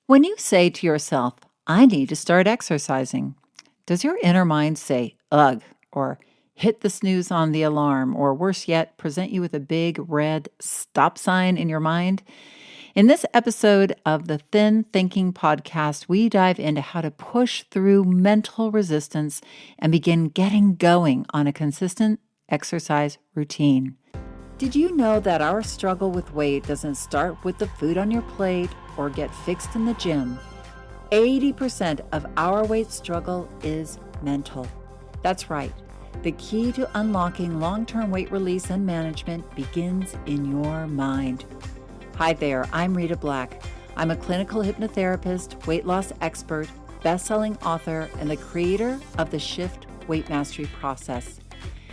When you say to yourself, I need to start exercising, does your inner mind say, ugh, or hit the snooze on the alarm, or worse yet, present you with a big red stop sign in your mind? In this episode of the Thin Thinking podcast, we dive into how to push through mental resistance and begin getting going on a consistent exercise routine. Did you know that our struggle with weight doesn't start with the food on your plate or get fixed in the gym? 80% of our weight struggle is mental. That's right. The key to unlocking long-term weight release and management begins in your mind. Hi there, I'm Rita Black. I'm a clinical hypnotherapist, weight loss expert, best-selling author, and the creator of the Shift Weight Mastery process.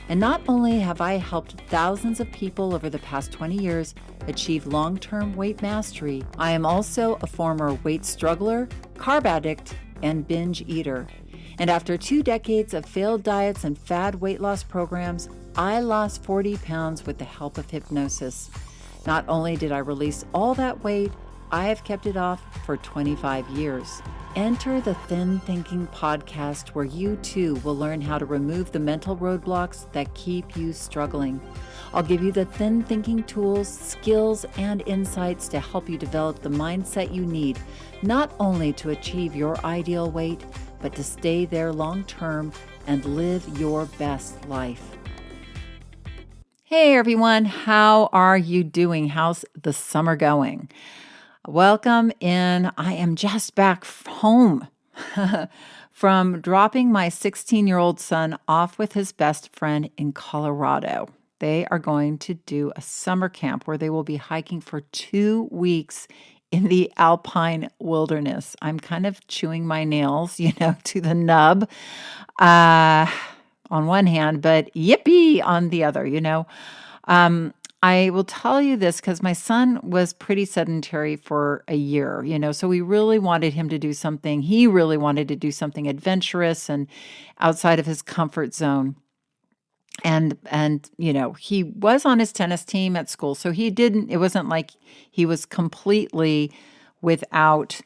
And not only have I helped thousands of people over the past 20 years achieve long-term weight mastery, I am also a former weight struggler, carb addict, and binge eater. And after 2 decades of failed diets and fad weight loss programs, I lost 40 pounds with the help of hypnosis. Not only did I release all that weight, I have kept it off for 25 years. Enter the Thin Thinking podcast, where you too will learn how to remove the mental roadblocks that keep you struggling. I'll give you the thin thinking tools, skills, and insights to help you develop the mindset you need, not only to achieve your ideal weight, but to stay there long term and live your best life. Hey everyone, how are you doing? How's the summer going? Welcome in. I am just back home from dropping my 16-year-old son off with his best friend in Colorado. They are going to do a summer camp where they will be hiking for 2 weeks in the alpine wilderness. I'm kind of chewing my nails, to the nub on one hand, but yippee on the other, I will tell you this because my son was pretty sedentary for a year, so we really wanted him to do something. He really wanted to do something adventurous and outside of his comfort zone. And he was on his tennis team at school, so it wasn't like he was completely without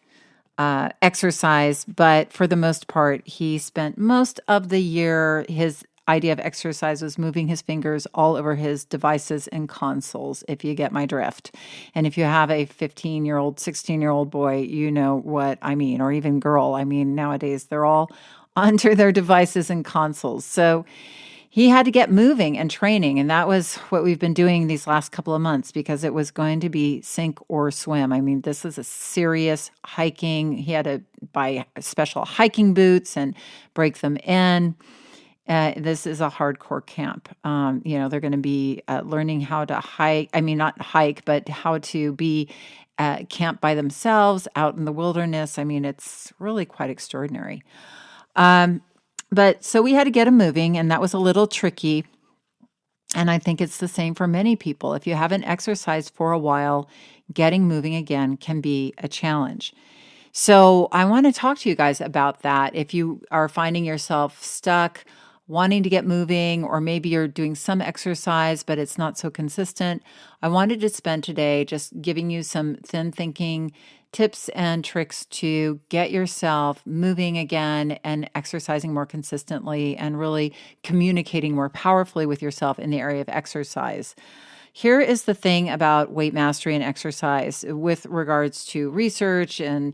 exercise, but for the most part, he spent most of the year, his idea of exercise was moving his fingers all over his devices and consoles, if you get my drift. And if you have a 15-year-old, 16-year-old boy, you know what I mean, or even girl. I mean, nowadays they're all onto their devices and consoles. So he had to get moving and training, and that was what we've been doing these last couple of months because it was going to be sink or swim. I mean, this is a serious hiking. He had to buy special hiking boots and break them in. This is a hardcore camp. They're going to be learning how to hike. I mean, not hike, but how to be camp by themselves out in the wilderness. I mean, it's really quite extraordinary. But so we had to get him moving, and that was a little tricky. And I think it's the same for many people. If you haven't exercised for a while, getting moving again can be a challenge. So I want to talk to you guys about that. If you are finding yourself stuck, wanting to get moving, or maybe you're doing some exercise, but it's not so consistent, I wanted to spend today just giving you some thin thinking tips and tricks to get yourself moving again and exercising more consistently and really communicating more powerfully with yourself in the area of exercise. Here is the thing about weight mastery and exercise with regards to research and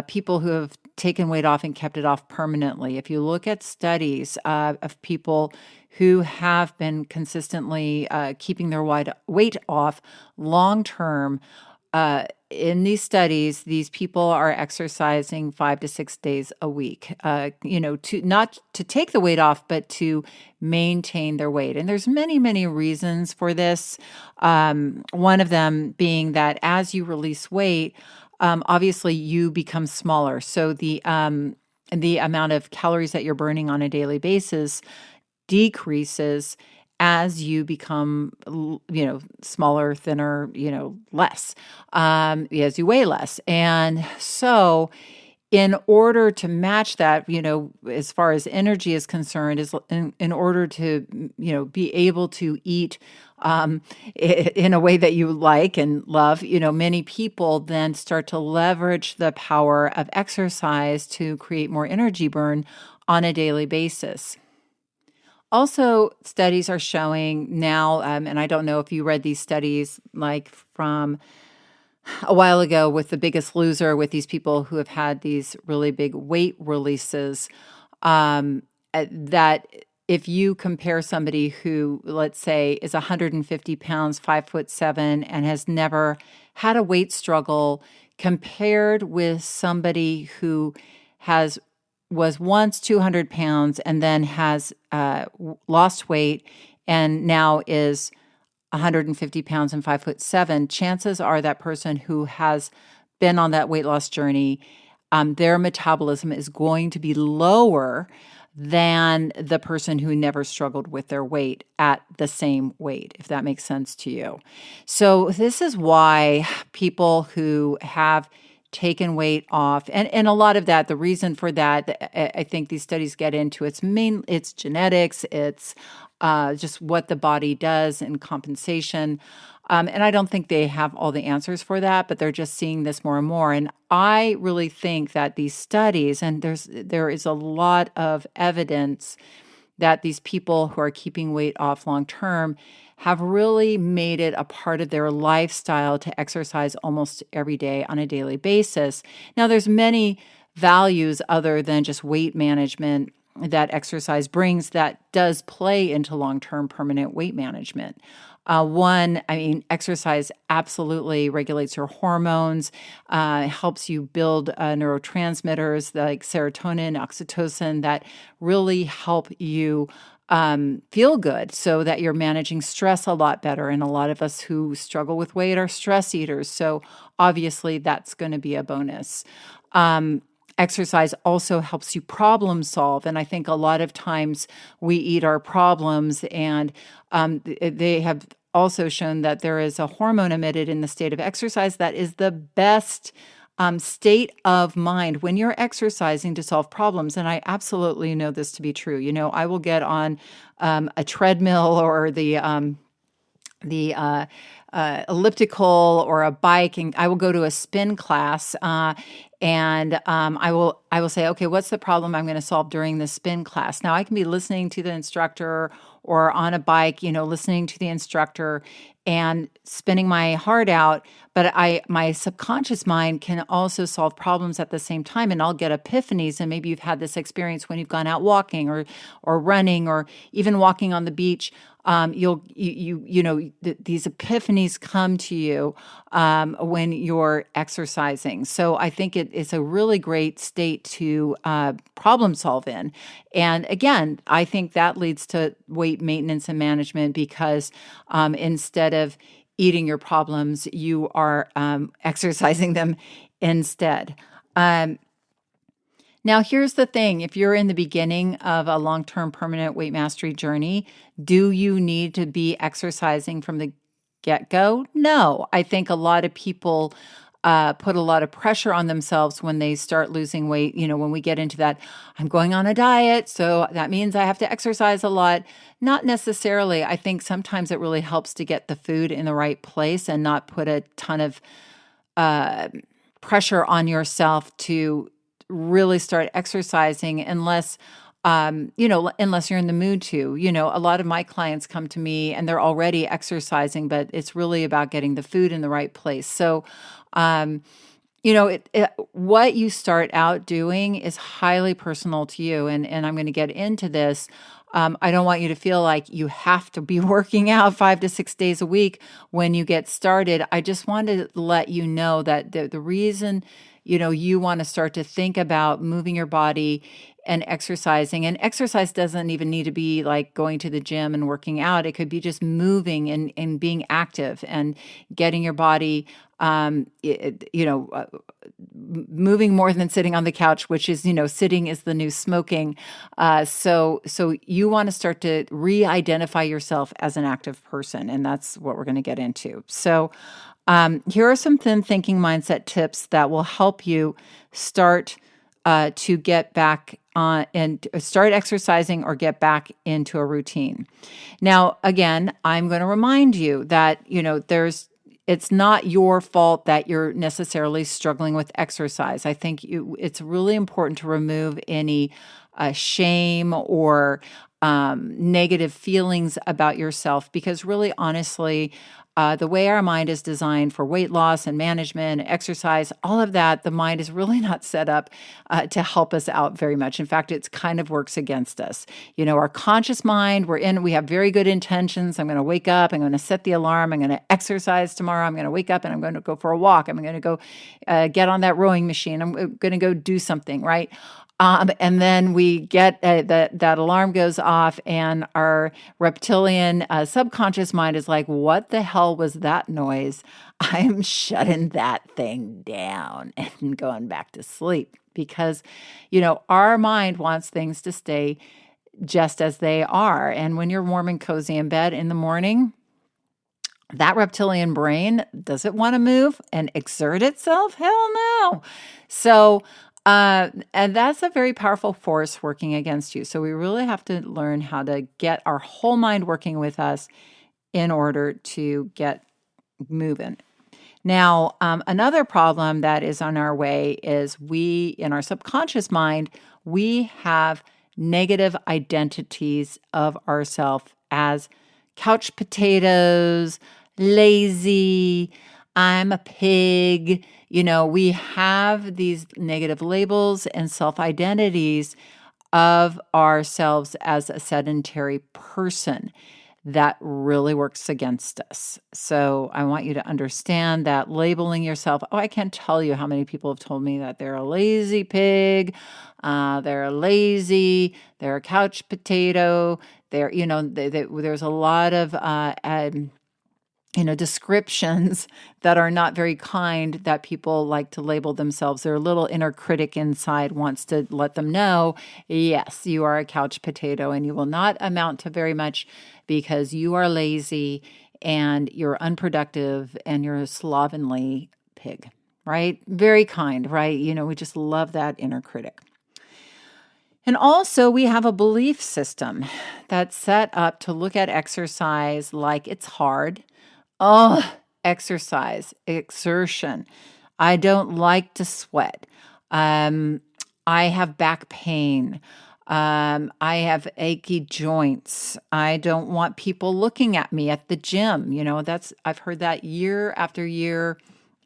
people who have taken weight off and kept it off permanently. If you look at studies of people who have been consistently keeping their weight off long term, in these studies, these people are exercising 5 to 6 days a week, to not to take the weight off, but to maintain their weight. And there's many, many reasons for this. One of them being that as you release weight, obviously you become smaller. So the amount of calories that you're burning on a daily basis decreases as you become, smaller, thinner, less, as you weigh less. And so in order to match that, as far as energy is concerned, is in order to, be able to eat in a way that you like and love, many people then start to leverage the power of exercise to create more energy burn on a daily basis. Also, studies are showing now, and I don't know if you read these studies like from a while ago with The Biggest Loser, with these people who have had these really big weight releases, that if you compare somebody who, let's say, is 150 pounds, 5'7", and has never had a weight struggle, compared with somebody who has was once 200 pounds and then has lost weight and now is 150 pounds and 5'7", chances are that person who has been on that weight loss journey, their metabolism is going to be lower than the person who never struggled with their weight at the same weight, if that makes sense to you. So this is why people who have taken weight off, and a lot of that, the reason for that, I think these studies get into, it's genetics, it's just what the body does and compensation. And I don't think they have all the answers for that, but they're just seeing this more and more. And I really think that these studies, and there is a lot of evidence that these people who are keeping weight off long term have really made it a part of their lifestyle to exercise almost every day on a daily basis. Now, there's many values other than just weight management that exercise brings that does play into long-term permanent weight management. Exercise absolutely regulates your hormones, helps you build neurotransmitters like serotonin, oxytocin that really help you feel good so that you're managing stress a lot better. And a lot of us who struggle with weight are stress eaters. So obviously that's going to be a bonus. Exercise also helps you problem solve. And I think a lot of times we eat our problems, and they have also shown that there is a hormone emitted in the state of exercise that is the best state of mind when you're exercising to solve problems. And I absolutely know this to be true. I will get on a treadmill or the elliptical or a bike, and I will go to a spin class, and I will say, okay, what's the problem I'm going to solve during the spin class? Now I can be listening to the instructor or on a bike, listening to the instructor and spinning my heart out, but my subconscious mind can also solve problems at the same time, and I'll get epiphanies. And maybe you've had this experience when you've gone out walking or running or even walking on the beach. These epiphanies come to you when you're exercising. So I think it's a really great state to problem solve in. And again, I think that leads to weight maintenance and management because instead of eating your problems, you are exercising them instead. Now, here's the thing. If you're in the beginning of a long-term permanent weight mastery journey, do you need to be exercising from the get-go? No. I think a lot of people put a lot of pressure on themselves when they start losing weight. When we get into that, I'm going on a diet, so that means I have to exercise a lot. Not necessarily. I think sometimes it really helps to get the food in the right place and not put a ton of pressure on yourself to really start exercising unless you're in the mood to. A lot of my clients come to me and they're already exercising, but it's really about getting the food in the right place. So, what you start out doing is highly personal to you. And I'm going to get into this. I don't want you to feel like you have to be working out 5 to 6 days a week when you get started. I just wanted to let you know that the reason you want to start to think about moving your body and exercising. And exercise doesn't even need to be like going to the gym and working out. It could be just moving and being active and getting your body, moving more than sitting on the couch, which is, sitting is the new smoking. So you want to start to re-identify yourself as an active person. And that's what we're going to get into. So here are some thin thinking mindset tips that will help you start to get back on and start exercising or get back into a routine. Now, again, I'm going to remind you that, it's not your fault that you're necessarily struggling with exercise. I think it's really important to remove any shame or negative feelings about yourself, because really, honestly, the way our mind is designed for weight loss and management, exercise, all of that, the mind is really not set up to help us out very much. In fact, it kind of works against us. Our conscious mind, we have very good intentions. I'm going to wake up. I'm going to set the alarm. I'm going to exercise tomorrow. I'm going to wake up and I'm going to go for a walk. I'm going to go get on that rowing machine. I'm going to go do something, right? And then we get that alarm goes off, and our reptilian subconscious mind is like, what the hell was that noise? I'm shutting that thing down and going back to sleep, because, our mind wants things to stay just as they are. And when you're warm and cozy in bed in the morning, that reptilian brain, does it want to move and exert itself? Hell no. So, and that's a very powerful force working against you. So we really have to learn how to get our whole mind working with us in order to get moving. Now, another problem that is on our way is in our subconscious mind, we have negative identities of ourselves as couch potatoes, lazy, I'm a pig. We have these negative labels and self-identities of ourselves as a sedentary person. That really works against us. So I want you to understand that labeling yourself, I can't tell you how many people have told me that they're a lazy pig, they're lazy, they're a couch potato, there's a lot of descriptions that are not very kind that people like to label themselves. Their little inner critic inside wants to let them know, yes, you are a couch potato and you will not amount to very much because you are lazy and you're unproductive and you're a slovenly pig, right? Very kind, right? We just love that inner critic. And also, we have a belief system that's set up to look at exercise like it's hard. Oh, exercise, exertion. I don't like to sweat. I have back pain. I have achy joints. I don't want people looking at me at the gym. I've heard that year after year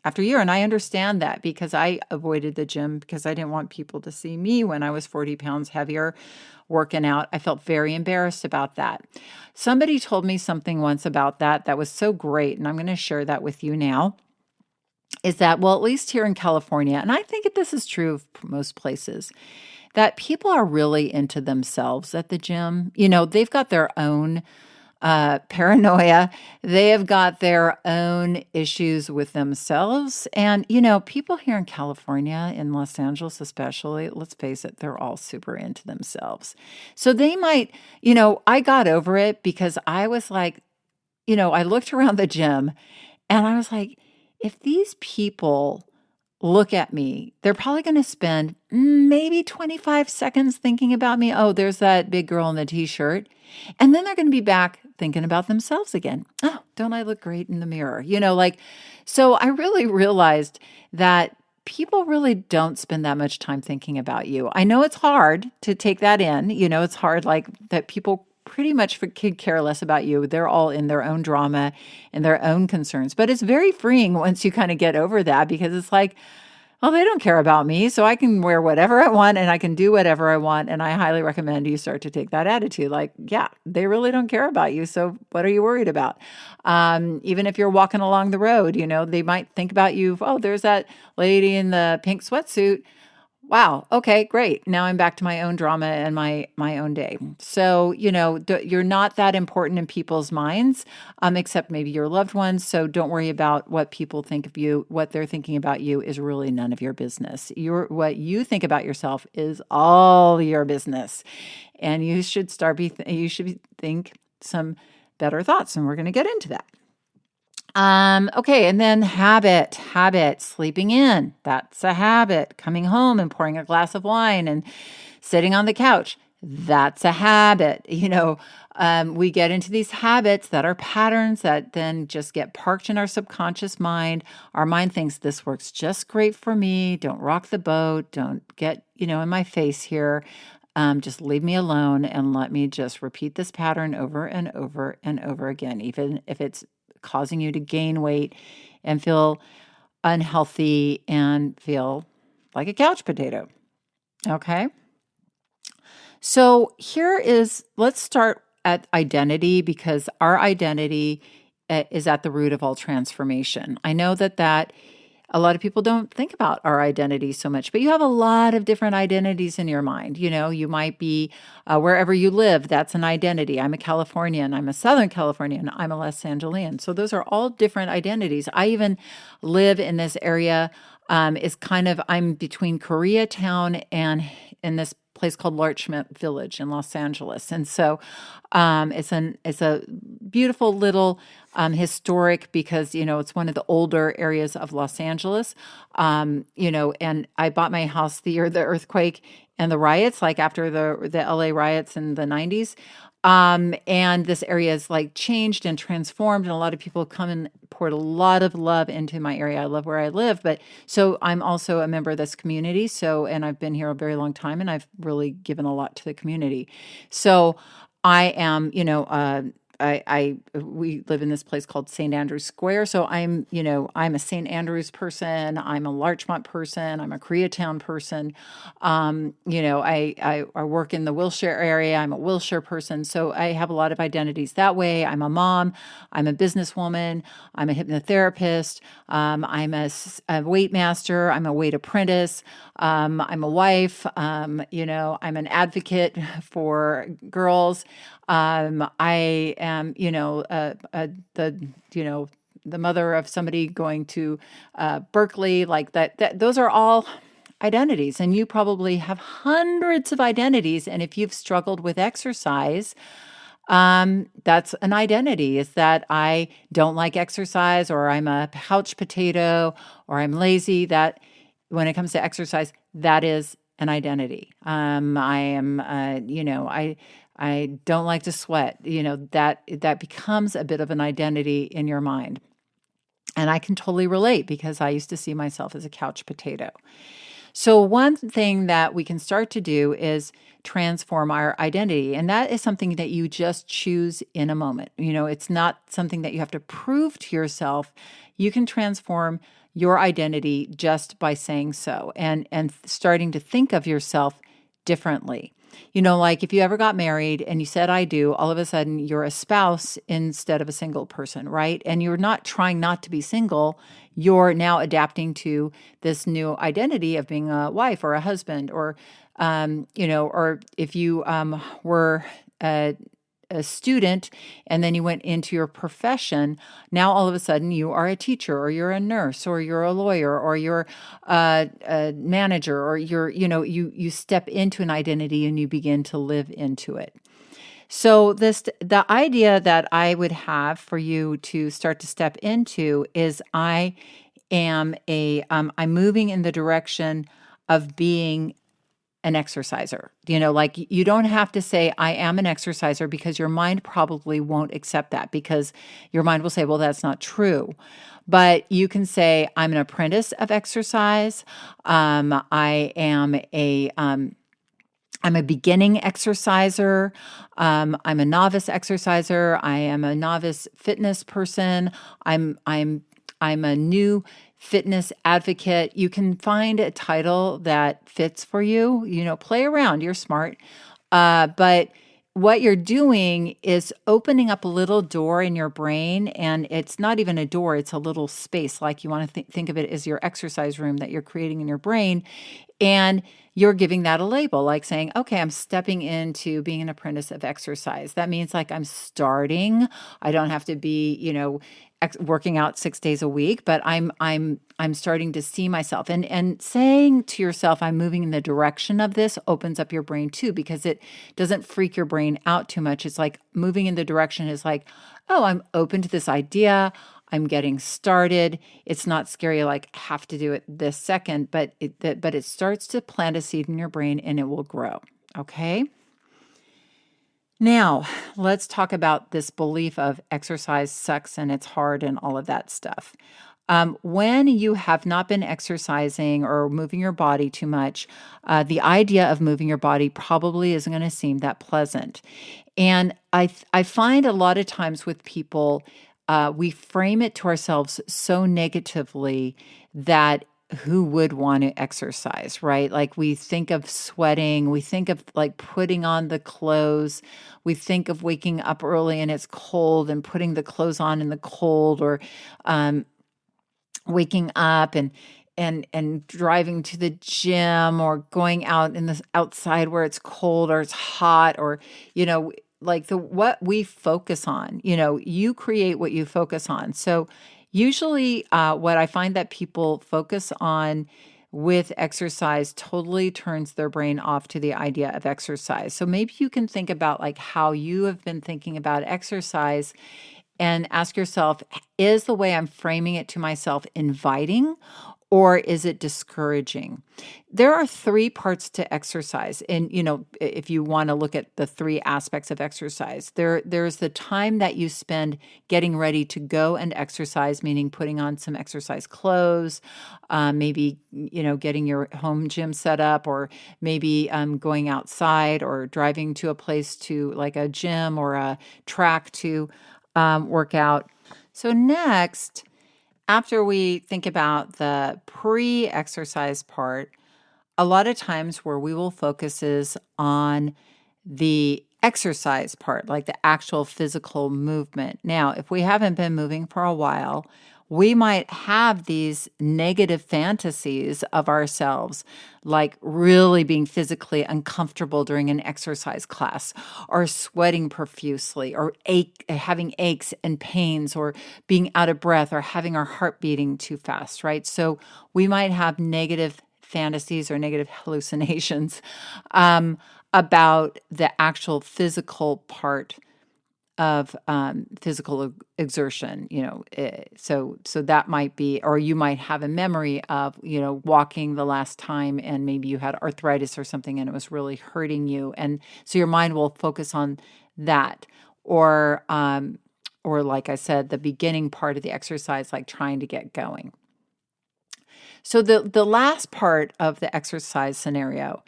after year. And I understand that, because I avoided the gym because I didn't want people to see me when I was 40 pounds heavier working out. I felt very embarrassed about that. Somebody told me something once about that was so great, and I'm going to share that with you now, is that, well, at least here in California, and I think this is true of most places, that people are really into themselves at the gym. They've got their own paranoia. They have got their own issues with themselves. And, people here in California, in Los Angeles especially, let's face it, they're all super into themselves. So they might, I got over it because I was like, I looked around the gym and I was like, if these people look at me, they're probably going to spend maybe 25 seconds thinking about me. Oh, there's that big girl in the t-shirt. And then they're going to be back thinking about themselves again. Oh, don't I look great in the mirror? So I really realized that people really don't spend that much time thinking about you. I know it's hard to take that in. It's hard, like, that people pretty much could care less about you. They're all in their own drama and their own concerns. But it's very freeing once you kind of get over that, because it's like, well, they don't care about me, so I can wear whatever I want and I can do whatever I want. And I highly recommend you start to take that attitude. Like, yeah, they really don't care about you. So what are you worried about? Even if you're walking along the road, they might think about you. Oh, there's that lady in the pink sweatsuit. Wow. Okay, great. Now I'm back to my own drama and my own day. So, you're not that important in people's minds, except maybe your loved ones. So don't worry about what people think of you. What they're thinking about you is really none of your business. What you think about yourself is all your business. And you should think some better thoughts. And we're going to get into that. Okay, and then habit, sleeping in. That's a habit. Coming home and pouring a glass of wine and sitting on the couch. That's a habit. We get into these habits that are patterns that then just get parked in our subconscious mind. Our mind thinks this works just great for me. Don't rock the boat. Don't get, in my face here. Just leave me alone and let me just repeat this pattern over and over and over again, even if it's causing you to gain weight and feel unhealthy and feel like a couch potato. Okay. So let's start at identity, because our identity is at the root of all transformation. I know that a lot of people don't think about our identity so much, but you have a lot of different identities in your mind. You might be wherever you live, that's an identity. I'm a Californian, I'm a Southern Californian, I'm a Los Angelian. So those are all different identities. I even live in this area, I'm between Koreatown and in this place called Larchmont Village in Los Angeles. And so it's a beautiful little historic, because it's one of the older areas of Los Angeles. And I bought my house the year of the earthquake and the riots, like after the LA riots in the 90s. And this area is like changed and transformed, and a lot of people come and poured a lot of love into my area. I love where I live, but so I'm also a member of this community. And I've been here a very long time, and I've really given a lot to the community. So I am, we live in this place called St. Andrew's Square. So I'm a St. Andrew's person. I'm a Larchmont person. I'm a Koreatown person. I work in the Wilshire area. I'm a Wilshire person. So I have a lot of identities that way. I'm a mom. I'm a businesswoman. I'm a hypnotherapist. I'm a weight master. I'm a weight apprentice. I'm a wife. I'm an advocate for girls. I am, the mother of somebody going to Berkeley, like that. Those are all identities, and you probably have hundreds of identities. And if you've struggled with exercise, that's an identity, is that I don't like exercise, or I'm a couch potato, or I'm lazy. That when it comes to exercise, that is an identity. I am, I don't like to sweat. That becomes a bit of an identity in your mind. And I can totally relate, because I used to see myself as a couch potato. So one thing that we can start to do is transform our identity. And that is something that you just choose in a moment. It's not something that you have to prove to yourself. You can transform your identity just by saying so, and starting to think of yourself differently. Like if you ever got married and you said, I do, all of a sudden you're a spouse instead of a single person, right? And you're not trying not to be single. You're now adapting to this new identity of being a wife or a husband, or, or if you were a student and then you went into your profession, now all of a sudden you are a teacher, or you're a nurse, or you're a lawyer, or you're a manager, or you step into an identity and you begin to live into it. So the idea that I would have for you to start to step into is I'm moving in the direction of being an exerciser. Like you don't have to say, I am an exerciser, because your mind probably won't accept that, because your mind will say, well, that's not true. But you can say, I'm an apprentice of exercise. I am I'm a beginning exerciser. I'm a novice exerciser. I am a novice fitness person. I'm a new fitness advocate. You can find a title that fits for you. Play around. You're smart. But what you're doing is opening up a little door in your brain, and it's not even a door, it's a little space. Like you want to think of it as your exercise room that you're creating in your brain. And you're giving that a label, like saying, okay, I'm stepping into being an apprentice of exercise. That means like I'm starting. I don't have to be, working out 6 days a week, but I'm starting to see myself, and saying to yourself, I'm moving in the direction of this, opens up your brain too, because it doesn't freak your brain out too much. It's like moving in the direction is like, oh, I'm open to this idea. I'm getting started. It's not scary like I have to do it this second, but it starts to plant a seed in your brain and it will grow. Okay? Now, let's talk about this belief of exercise sucks and it's hard and all of that stuff. When you have not been exercising or moving your body too much, the idea of moving your body probably isn't going to seem that pleasant. And I find a lot of times with people, we frame it to ourselves so negatively that who would want to exercise, right? Like we think of sweating, we think of like putting on the clothes, we think of waking up early and it's cold and putting the clothes on in the cold, or um, waking up and driving to the gym, or going out in the outside where it's cold or it's hot, or like the what we focus on. You create what you focus on. So usually what I find that people focus on with exercise totally turns their brain off to the idea of exercise. So maybe you can think about like how you have been thinking about exercise and ask yourself, is the way I'm framing it to myself inviting, or is it discouraging? There are three parts to exercise. And, if you want to look at the three aspects of exercise, there's the time that you spend getting ready to go and exercise, meaning putting on some exercise clothes, maybe, getting your home gym set up, or maybe going outside or driving to a place to like a gym or a track to work out. So next, after we think about the pre-exercise part, a lot of times where we will focus is on the exercise part, like the actual physical movement. Now, if we haven't been moving for a while, we might have these negative fantasies of ourselves, like really being physically uncomfortable during an exercise class, or sweating profusely, or having aches and pains, or being out of breath, or having our heart beating too fast, right? So we might have negative fantasies or negative hallucinations about the actual physical part of physical exertion. So that might be, or you might have a memory of walking the last time, and maybe you had arthritis or something and it was really hurting you, and so your mind will focus on that. Or like I said, the beginning part of the exercise, like trying to get going. So the last part of the exercise scenario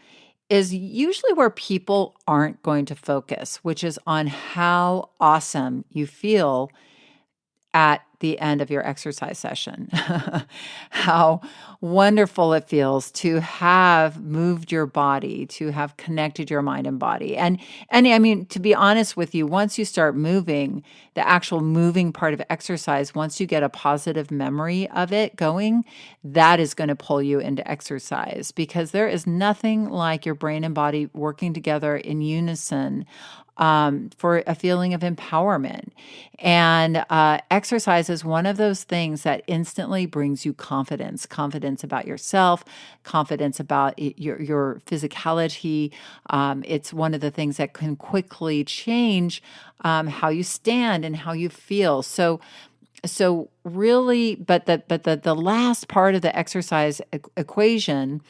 is usually where people aren't going to focus, which is on how awesome you feel at the end of your exercise session. How wonderful it feels to have moved your body, to have connected your mind and body. And I mean, to be honest with you, once you start moving, the actual moving part of exercise, once you get a positive memory of it going, that is going to pull you into exercise, because there is nothing like your brain and body working together in unison for a feeling of empowerment. And exercise is one of those things that instantly brings you confidence about yourself, confidence about your physicality. It's one of the things that can quickly change how you stand and how you feel. So really, but the last part of the exercise equation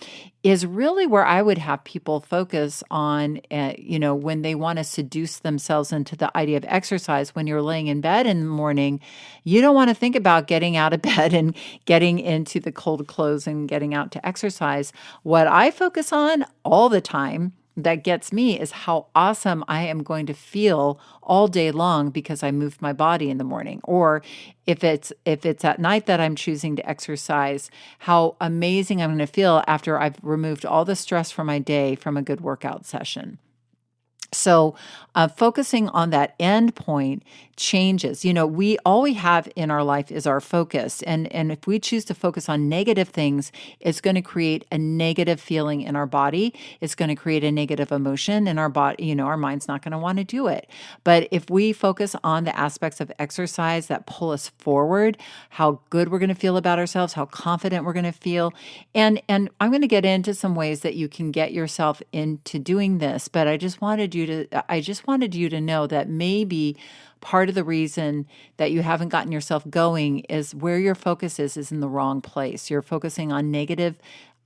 is really where I would have people focus on, when they want to seduce themselves into the idea of exercise. When you're laying in bed in the morning, you don't want to think about getting out of bed and getting into the cold clothes and getting out to exercise. What I focus on all the time that gets me is how awesome I am going to feel all day long because I moved my body in the morning. Or if it's at night that I'm choosing to exercise, how amazing I'm going to feel after I've removed all the stress from my day from a good workout session. So focusing on that end point changes. All we have in our life is our focus. And if we choose to focus on negative things, it's going to create a negative feeling in our body. It's going to create a negative emotion in our body. Our mind's not going to want to do it. But if we focus on the aspects of exercise that pull us forward, how good we're going to feel about ourselves, how confident we're going to feel. And I'm going to get into some ways that you can get yourself into doing this, but I just wanted you just wanted you to know that maybe part of the reason that you haven't gotten yourself going is where your focus is in the wrong place. You're focusing on negative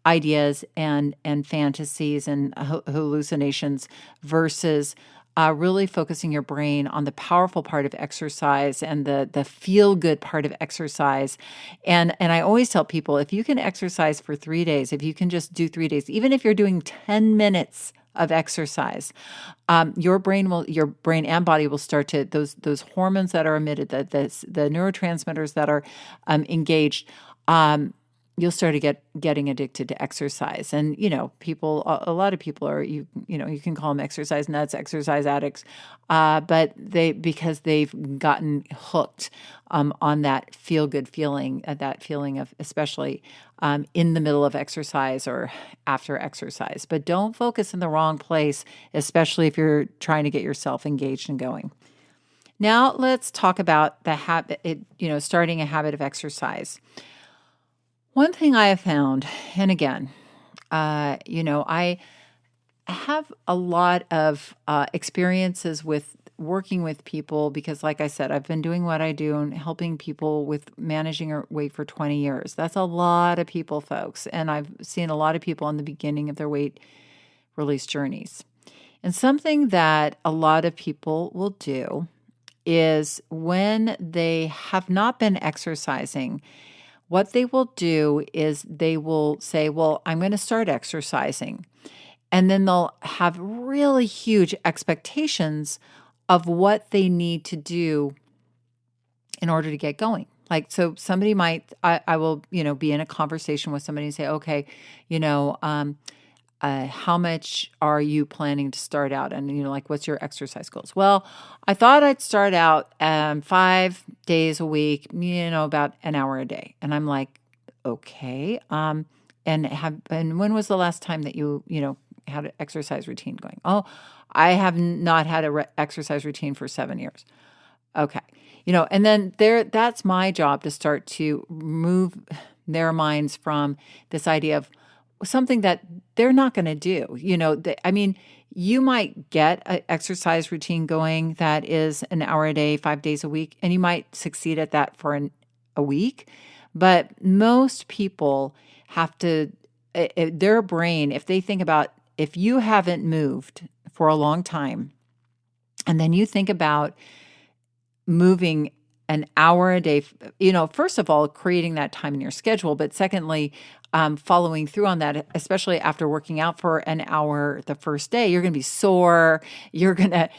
ideas and fantasies and hallucinations versus really focusing your brain on the powerful part of exercise and the feel good part of exercise. And I always tell people, if you can exercise for 3 days, if you can just do 3 days, even if you're doing 10 minutes of exercise, your brain and body will start to, those hormones that are emitted, the neurotransmitters that are engaged. You'll start to getting addicted to exercise. And, a lot of people are, you can call them exercise nuts, exercise addicts, but because they've gotten hooked on that feel good feeling, that feeling of, especially in the middle of exercise or after exercise. But don't focus in the wrong place, especially if you're trying to get yourself engaged and going. Now let's talk about the habit, starting a habit of exercise. One thing I have found, and again, I have a lot of experiences with working with people because, like I said, I've been doing what I do and helping people with managing their weight for 20 years. That's a lot of people, folks. And I've seen a lot of people in the beginning of their weight release journeys. And something that a lot of people will do is when they have not been exercising, what they will do is they will say, well, I'm going to start exercising. And then they'll have really huge expectations of what they need to do in order to get going. Like, so somebody I will, be in a conversation with somebody and say, okay, how much are you planning to start out? And, what's your exercise goals? Well, I thought I'd start out 5 days a week, about an hour a day. And I'm like, okay. And when was the last time that you had an exercise routine going? Oh, I have not had a exercise routine for 7 years. Okay. And then that's my job to start to move their minds from this idea of something that they're not going to do. You might get an exercise routine going that is an hour a day, 5 days a week, and you might succeed at that for a week. But most people have to, their brain, if they think about, if you haven't moved for a long time, and then you think about moving an hour a day, first of all, creating that time in your schedule, but secondly, following through on that, especially after working out for an hour the first day, you're going to be sore. You're going to,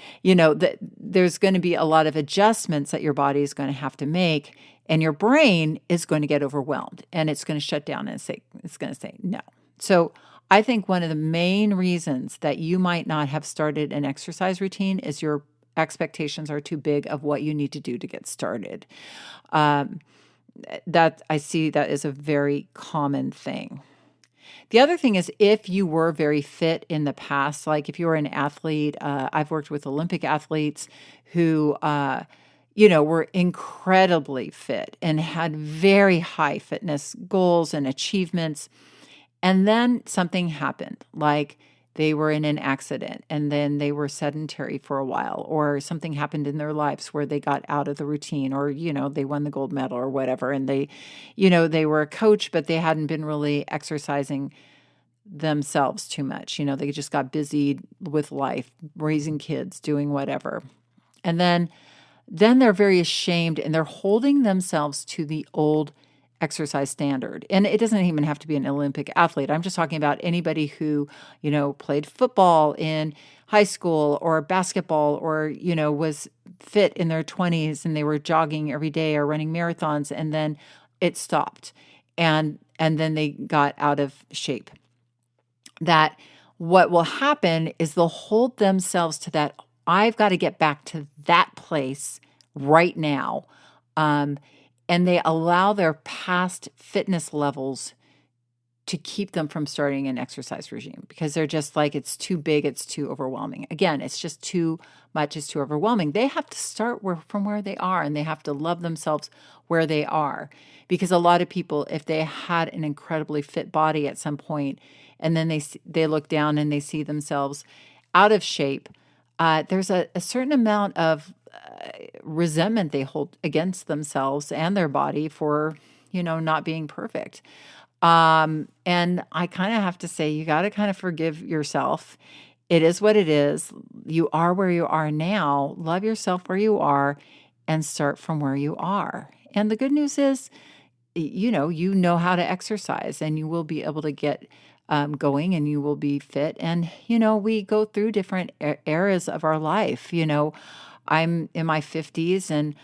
there's going to be a lot of adjustments that your body is going to have to make, and your brain is going to get overwhelmed, and it's going to shut down and it's going to say no. So I think one of the main reasons that you might not have started an exercise routine is your expectations are too big of what you need to do to get started. That I see that is a very common thing. The other thing is, if you were very fit in the past, like if you were an athlete, I've worked with Olympic athletes who, were incredibly fit and had very high fitness goals and achievements. And then something happened, like they were in an accident and then they were sedentary for a while, or something happened in their lives where they got out of the routine, or, they won the gold medal or whatever. And they were a coach, but they hadn't been really exercising themselves too much. They just got busy with life, raising kids, doing whatever. And then they're very ashamed and they're holding themselves to the old exercise standard. And it doesn't even have to be an Olympic athlete. I'm just talking about anybody who, played football in high school or basketball, or, was fit in their 20s and they were jogging every day or running marathons, and then it stopped. And then they got out of shape. That what will happen is they'll hold themselves to that. I've got to get back to that place right now. And they allow their past fitness levels to keep them from starting an exercise regime because they're just like, it's too big, it's too overwhelming. Again, it's just too much, it's too overwhelming. They have to start from where they are, and they have to love themselves where they are. Because a lot of people, if they had an incredibly fit body at some point, and then they look down and they see themselves out of shape, there's a certain amount of resentment they hold against themselves and their body for, not being perfect. And I kind of have to say, you got to kind of forgive yourself. It is what it is. You are where you are now. Love yourself where you are and start from where you are. And the good news is, you know how to exercise and you will be able to get going and you will be fit. And, we go through different eras of our life. I'm in my 50s and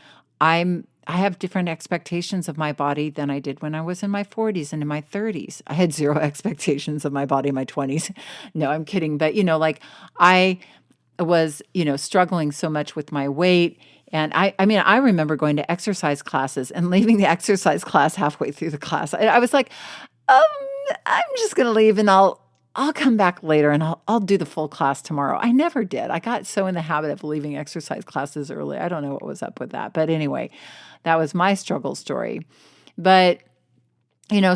I have different expectations of my body than I did when I was in my 40s and in my 30s. I had zero expectations of my body in my 20s. No, I'm kidding. But, I was, struggling so much with my weight. And I mean, I remember going to exercise classes and leaving the exercise class halfway through the class. I was like, um, I'm just going to leave and I'll come back later and I'll do the full class tomorrow. I never did. I got so in the habit of leaving exercise classes early. I don't know what was up with that. But anyway, that was my struggle story. But,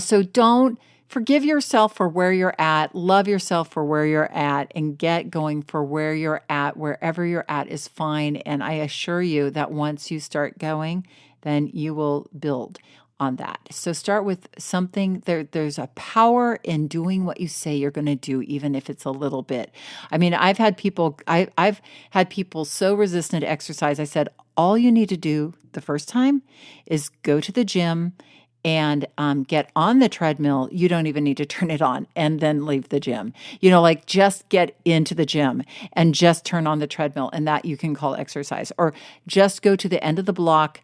so don't forgive yourself for where you're at, love yourself for where you're at, and get going for where you're at. Wherever you're at is fine. And I assure you that once you start going, then you will build on that. So start with something. There's a power in doing what you say you're going to do, even if it's a little bit. I mean, I've had people so resistant to exercise. I said, all you need to do the first time is go to the gym and get on the treadmill. You don't even need to turn it on and then leave the gym. Like just get into the gym and just turn on the treadmill, and that you can call exercise. Or just go to the end of the block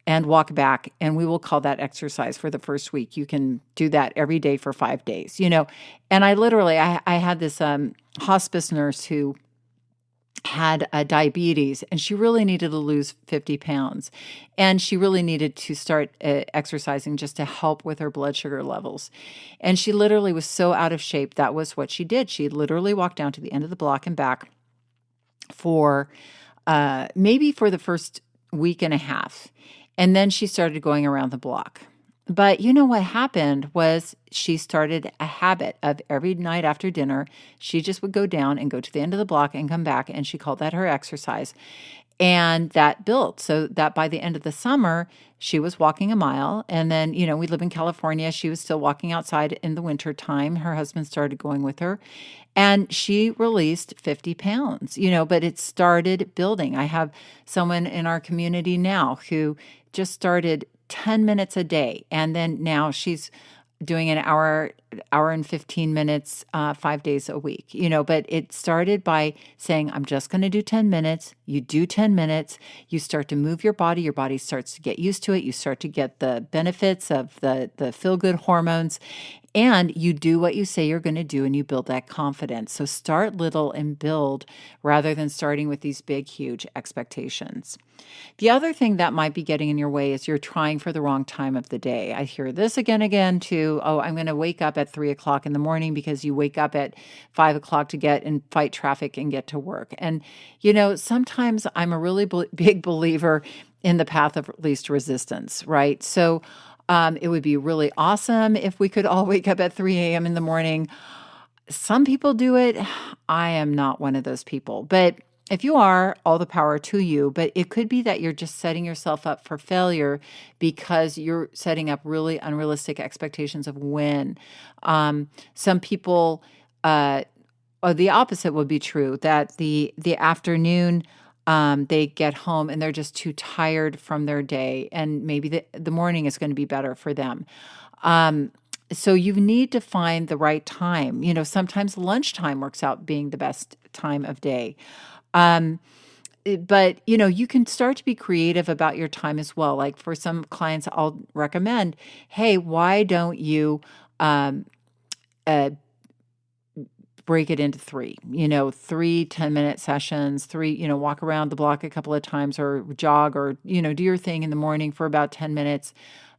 and walk back, and we will call that exercise for the first week. You can do that every day for 5 days, And I had this hospice nurse who had diabetes, and she really needed to lose 50 pounds. And she really needed to start exercising just to help with her blood sugar levels. And she literally was so out of shape. That was what she did. She literally walked down to the end of the block and back for maybe for the first week and a half. And then she started going around the block. But what happened was she started a habit of every night after dinner, she just would go down and go to the end of the block and come back, and she called that her exercise. And that built so that by the end of the summer, she was walking a mile. And then, we live in California. She was still walking outside in the winter time. Her husband started going with her, and she released 50 pounds, but it started building. I have someone in our community now who just started 10 minutes a day. And then now she's doing an hour and 15 minutes, 5 days a week, but it started by saying, I'm just going to do 10 minutes. You do 10 minutes, you start to move your body starts to get used to it. You start to get the benefits of the feel-good hormones, and you do what you say you're going to do, and you build that confidence. So start little and build rather than starting with these big, huge expectations. The other thing that might be getting in your way is you're trying for the wrong time of the day. I hear this again too. Oh, I'm going to wake up at 3:00 in the morning, because you wake up at 5:00 to get and fight traffic and get to work. And, sometimes I'm a really big believer in the path of least resistance, right? So it would be really awesome if we could all wake up at 3 a.m. in the morning. Some people do it. I am not one of those people. But if you are, all the power to you. But it could be that you're just setting yourself up for failure because you're setting up really unrealistic expectations of when. Some people, or the opposite would be true, that the afternoon they get home and they're just too tired from their day, and maybe the morning is going to be better for them. So you need to find the right time. Sometimes lunchtime works out being the best time of day. But you can start to be creative about your time as well. Like for some clients, I'll recommend, hey, why don't you uh, break it into three, 10-minute sessions, walk around the block a couple of times, or jog, or, do your thing in the morning for about 10 minutes,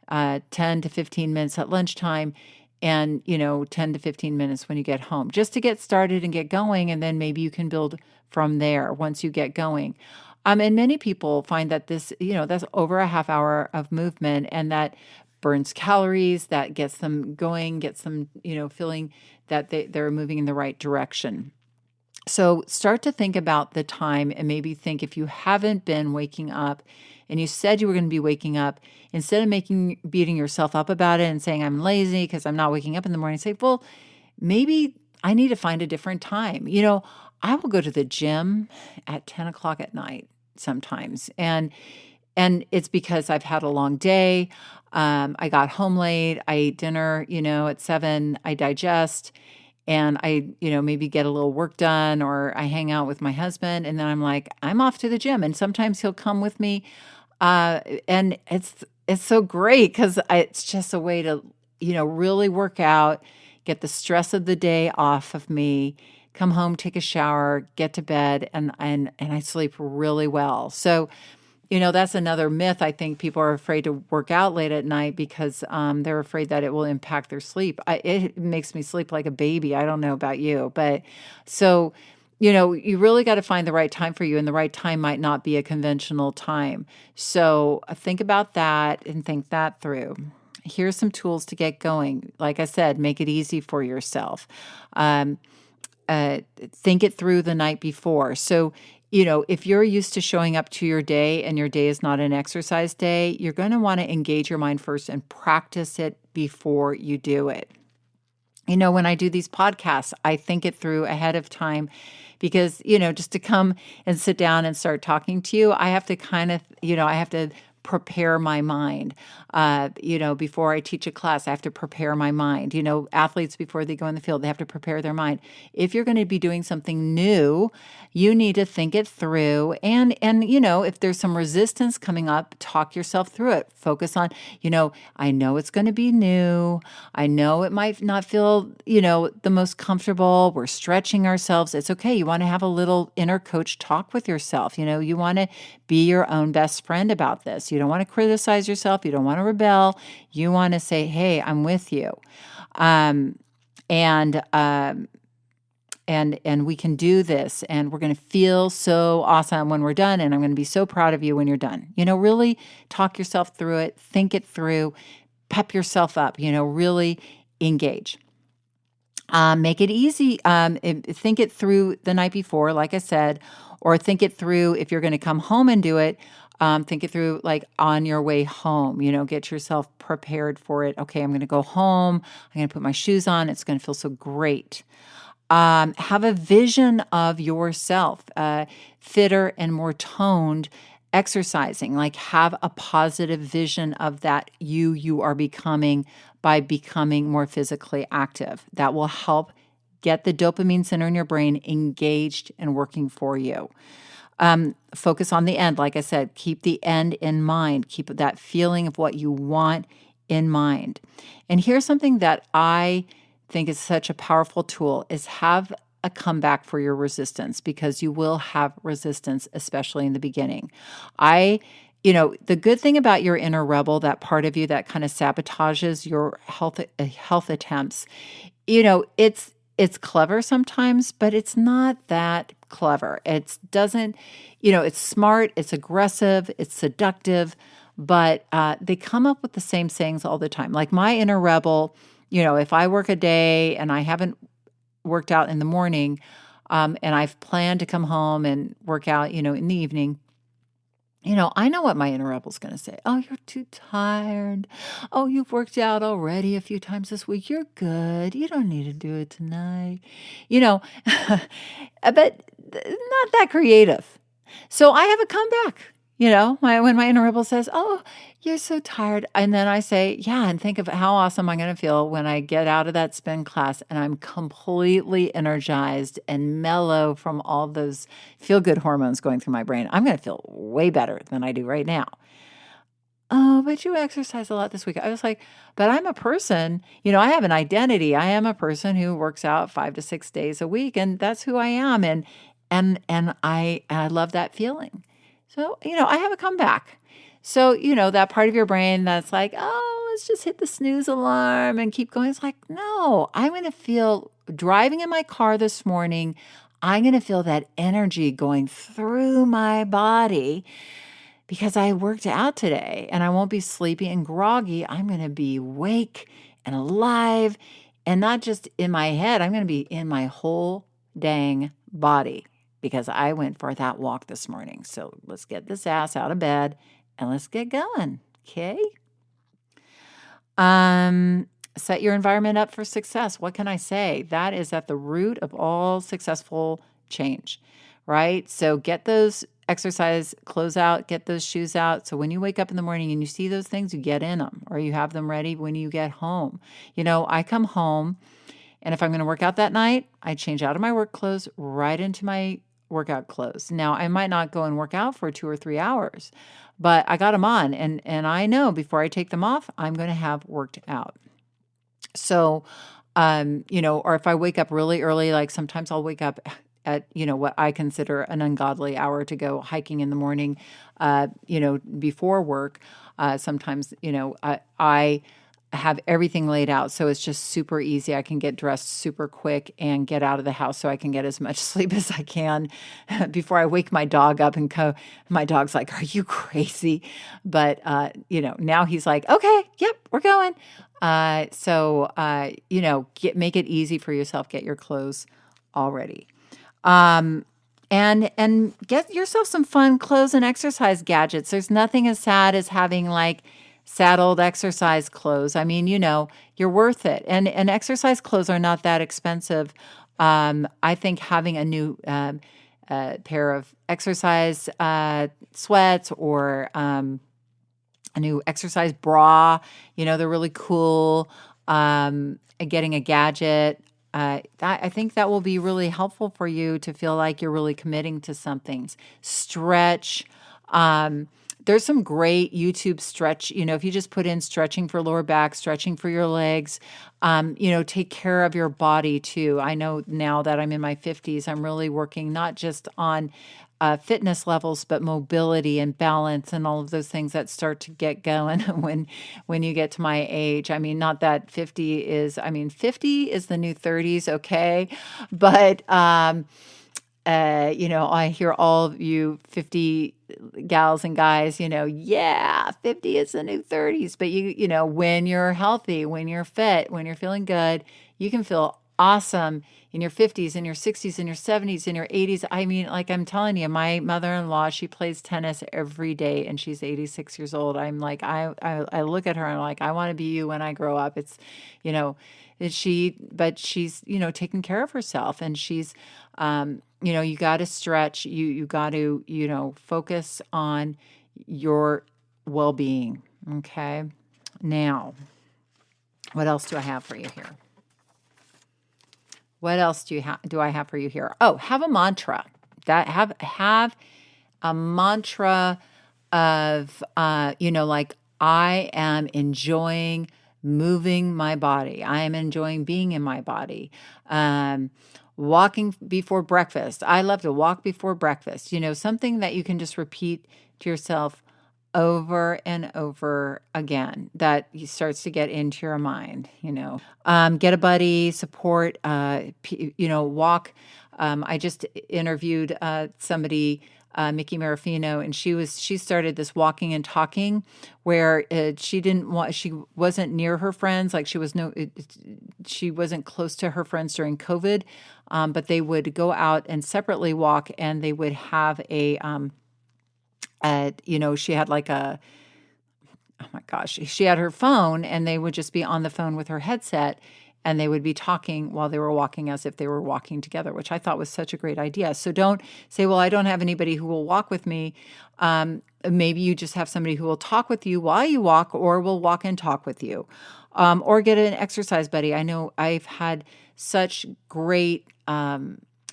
10 to 15 minutes at lunchtime, and, 10 to 15 minutes when you get home, just to get started and get going. And then maybe you can build from there once you get going. And many people find that this, that's over a half hour of movement, and that burns calories, that gets them going, gets them, feeling that they're moving in the right direction. So start to think about the time and maybe think if you haven't been waking up and you said you were going to be waking up, instead of beating yourself up about it and saying, I'm lazy because I'm not waking up in the morning, say, well, maybe I need to find a different time. I will go to the gym at 10 o'clock at night sometimes. And it's because I've had a long day. I got home late. I ate dinner, at 7. I digest and I, maybe get a little work done, or I hang out with my husband, and then I'm like, I'm off to the gym. And sometimes he'll come with me. And it's so great because it's just a way to, really work out, get the stress of the day off of me, come home, take a shower, get to bed, and I sleep really well. So, that's another myth. I think people are afraid to work out late at night because they're afraid that it will impact their sleep. It makes me sleep like a baby. I don't know about you, but so, you really got to find the right time for you, and the right time might not be a conventional time. So think about that and think that through. Here's some tools to get going. Like I said, make it easy for yourself. Um, think it through the night before. So, if you're used to showing up to your day and your day is not an exercise day, you're going to want to engage your mind first and practice it before you do it. When I do these podcasts, I think it through ahead of time because, just to come and sit down and start talking to you, I have to kind of, I have to prepare my mind. Before I teach a class, I have to prepare my mind. Athletes, before they go in the field, they have to prepare their mind. If you're going to be doing something new, you need to think it through. And if there's some resistance coming up, talk yourself through it. Focus on, I know it's going to be new. I know it might not feel, the most comfortable. We're stretching ourselves. It's okay. You want to have a little inner coach talk with yourself. You want to be your own best friend about this. You don't want to criticize yourself. You don't want to rebel. You want to say, hey, I'm with you. And we can do this, and we're going to feel so awesome when we're done, and I'm going to be so proud of you when you're done. Really talk yourself through it, think it through, pep yourself up, really engage. Make it easy. Think it through the night before, like I said, or think it through if you're going to come home and do it. Think it through like on your way home, get yourself prepared for it. Okay, I'm going to go home. I'm going to put my shoes on. It's going to feel so great. Have a vision of yourself, fitter and more toned, exercising. Like have a positive vision of that you are becoming by becoming more physically active. That will help get the dopamine center in your brain engaged and working for you. Focus on the end. Like I said, keep the end in mind. Keep that feeling of what you want in mind. And here's something that I think is such a powerful tool is have a comeback for your resistance, because you will have resistance, especially in the beginning. The good thing about your inner rebel, that part of you that kind of sabotages your health attempts, it's clever sometimes, but it's not that clever. It doesn't, it's smart, it's aggressive, it's seductive, but they come up with the same sayings all the time. Like my inner rebel, if I work a day and I haven't worked out in the morning, and I've planned to come home and work out, in the evening, I know what my inner rebel's going to say. Oh, you're too tired. Oh, you've worked out already a few times this week. You're good. You don't need to do it tonight. But not that creative. So I have a comeback. When my inner rebel says, oh, you're so tired. And then I say, yeah, and think of how awesome I'm going to feel when I get out of that spin class and I'm completely energized and mellow from all those feel-good hormones going through my brain. I'm going to feel way better than I do right now. Oh, but you exercise a lot this week. I was like, but I'm a person, I have an identity. I am a person who works out 5 to 6 days a week, and that's who I am. And I love that feeling. So, I have a comeback. So, that part of your brain that's like, oh, let's just hit the snooze alarm and keep going. It's like, no, I'm going to feel driving in my car this morning. I'm going to feel that energy going through my body because I worked out today, and I won't be sleepy and groggy. I'm going to be awake and alive, and not just in my head. I'm going to be in my whole dang body because I went for that walk this morning. So let's get this ass out of bed and let's get going. Okay. Set your environment up for success. What can I say? That is at the root of all successful change, right? So get those exercise clothes out, get those shoes out. So when you wake up in the morning and you see those things, you get in them or you have them ready when you get home. I come home and if I'm going to work out that night, I change out of my work clothes right into my workout clothes. Now, I might not go and work out for 2 or 3 hours, but I got them on and I know before I take them off, I'm going to have worked out. So, or if I wake up really early, like sometimes I'll wake up at, what I consider an ungodly hour to go hiking in the morning, before work. Sometimes, I have everything laid out. So it's just super easy. I can get dressed super quick and get out of the house so I can get as much sleep as I can before I wake my dog up and go. My dog's like, "Are you crazy?" But, now he's like, "Okay, yep, we're going." Make it easy for yourself. Get your clothes all ready. And get yourself some fun clothes and exercise gadgets. There's nothing as sad as having like saddled exercise clothes. I mean, you're worth it. And exercise clothes are not that expensive. I think having a new pair of exercise sweats or a new exercise bra, they're really cool. Getting a gadget. I think that will be really helpful for you to feel like you're really committing to some things. Stretch. There's some great YouTube stretch, if you just put in stretching for lower back, stretching for your legs, take care of your body too. I know now that I'm in my 50s, I'm really working not just on fitness levels, but mobility and balance and all of those things that start to get going when you get to my age. I mean, not that 50 is the new 30s, okay? But, I hear all of you 50 gals and guys, 50 is the new 30s. But when you're healthy, when you're fit, when you're feeling good, you can feel awesome in your 50s, in your 60s, in your 70s, in your 80s. I mean, like I'm telling you, my mother-in-law, she plays tennis every day and she's 86 years old. I'm like, I look at her and I'm like, I want to be you when I grow up. It's, but she's, taking care of herself and she's, you got to stretch, you got to, focus on your well-being. Okay. Now, what else do I have for you here? What else do I have for you here? Oh, have a mantra. Have a mantra of like I am enjoying moving my body. I am enjoying being in my body. Walking before breakfast. I love to walk before breakfast. Something that you can just repeat to yourself over and over again that starts to get into your mind. Get a buddy, support, walk. I just interviewed somebody, Mickey Marafino, and she started this walking and talking where she wasn't near her friends, like she wasn't close to her friends during COVID, but they would go out and separately walk, and they would have she had like oh my gosh, she had her phone and they would just be on the phone with her headset and they would be talking while they were walking as if they were walking together, which I thought was such a great idea. So don't say, well, I don't have anybody who will walk with me. Maybe you just have somebody who will talk with you while you walk or will walk and talk with you. Or get an exercise buddy. I know I've had such great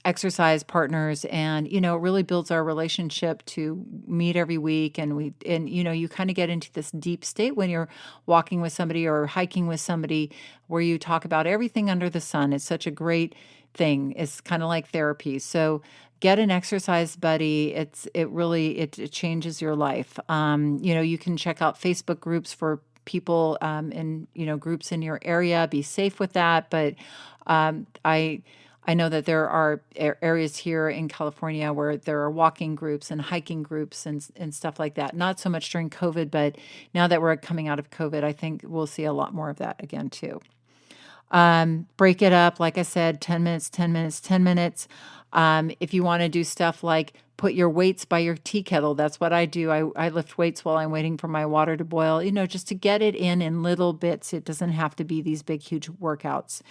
exercise partners, and it really builds our relationship to meet every week, and you kind of get into this deep state when you're walking with somebody or hiking with somebody where you talk about everything under the sun. It's such a great thing. It's kind of like therapy. So get an exercise buddy. It changes your life. You can check out Facebook groups for people in groups in your area. Be safe with that, but I know that there are areas here in California where there are walking groups and hiking groups and stuff like that. Not so much during COVID, but now that we're coming out of COVID, I think we'll see a lot more of that again too. Break it up, like I said, 10 minutes, 10 minutes, 10 minutes. If you want to do stuff like put your weights by your tea kettle, that's what I do. I lift weights while I'm waiting for my water to boil, just to get it in little bits. It doesn't have to be these big, huge workouts.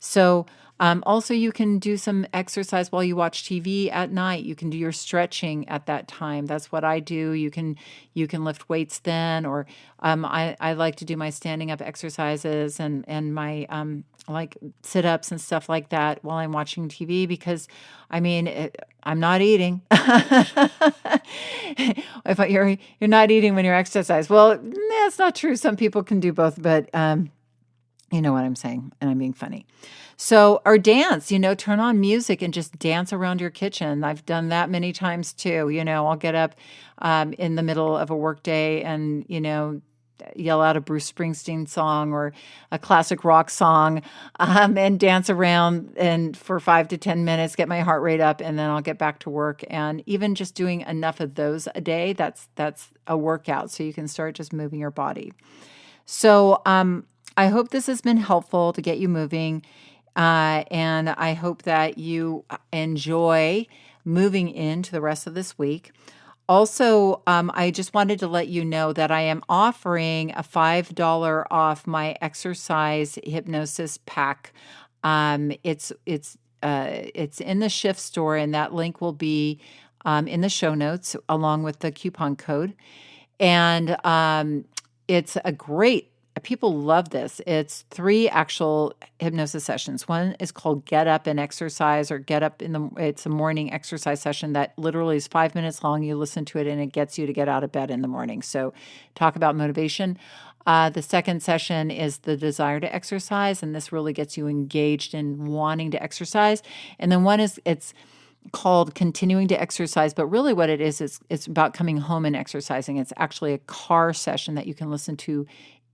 So also you can do some exercise while you watch TV at night. You can do your stretching at that time. That's what I do. You can lift weights then, or I like to do my standing up exercises and my like sit-ups and stuff like that while I'm watching TV, because I'm not eating. If you're not eating when you're exercise. Well, that's not true. Some people can do both, but you know what I'm saying, and I'm being funny. So, or dance, turn on music and just dance around your kitchen. I've done that many times too. I'll get up in the middle of a work day and, yell out a Bruce Springsteen song or a classic rock song and dance around and for 5 to 10 minutes, get my heart rate up, and then I'll get back to work. And even just doing enough of those a day, that's a workout. So you can start just moving your body. So, I hope this has been helpful to get you moving, and I hope that you enjoy moving into the rest of this week. Also, I just wanted to let you know that I am offering a $5 off my exercise hypnosis pack. It's in the Shift store, and that link will be in the show notes along with the coupon code. And it's a great. People love this. It's 3 actual hypnosis sessions. One is called Get Up and Exercise, or it's a morning exercise session that literally is 5 minutes long. You listen to it and it gets you to get out of bed in the morning. So talk about motivation. The second session is the desire to exercise, and this really gets you engaged in wanting to exercise. And then it's called Continuing to Exercise, but really what it is it's about coming home and exercising. It's actually a car session that you can listen to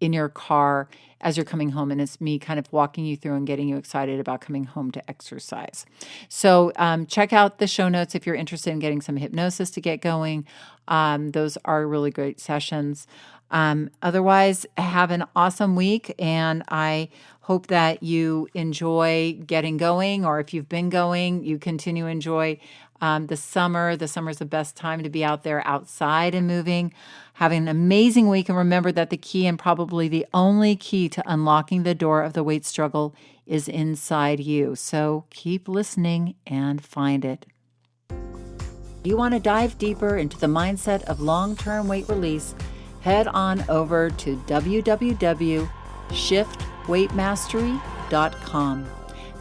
in your car as you're coming home, and it's me kind of walking you through and getting you excited about coming home to exercise. So check out the show notes if you're interested in getting some hypnosis to get going. Those are really great sessions. Otherwise, have an awesome week, and I hope that you enjoy getting going, or if you've been going, you continue to enjoy the summer. The summer is the best time to be out there outside and moving. Having an amazing week, and remember that the key, and probably the only key to unlocking the door of the weight struggle, is inside you. So keep listening and find it. Do you want to dive deeper into the mindset of long-term weight release? Head on over to www.shiftweightmastery.com.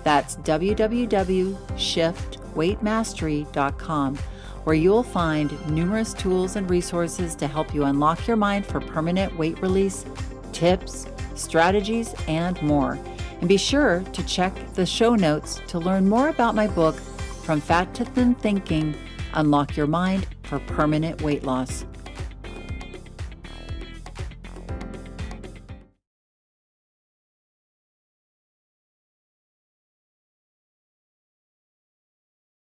That's www.shiftweightmastery.com, where you'll find numerous tools and resources to help you unlock your mind for permanent weight release, tips, strategies, and more. And be sure to check the show notes to learn more about my book, From Fat to Thin Thinking: Unlock Your Mind for Permanent Weight Loss.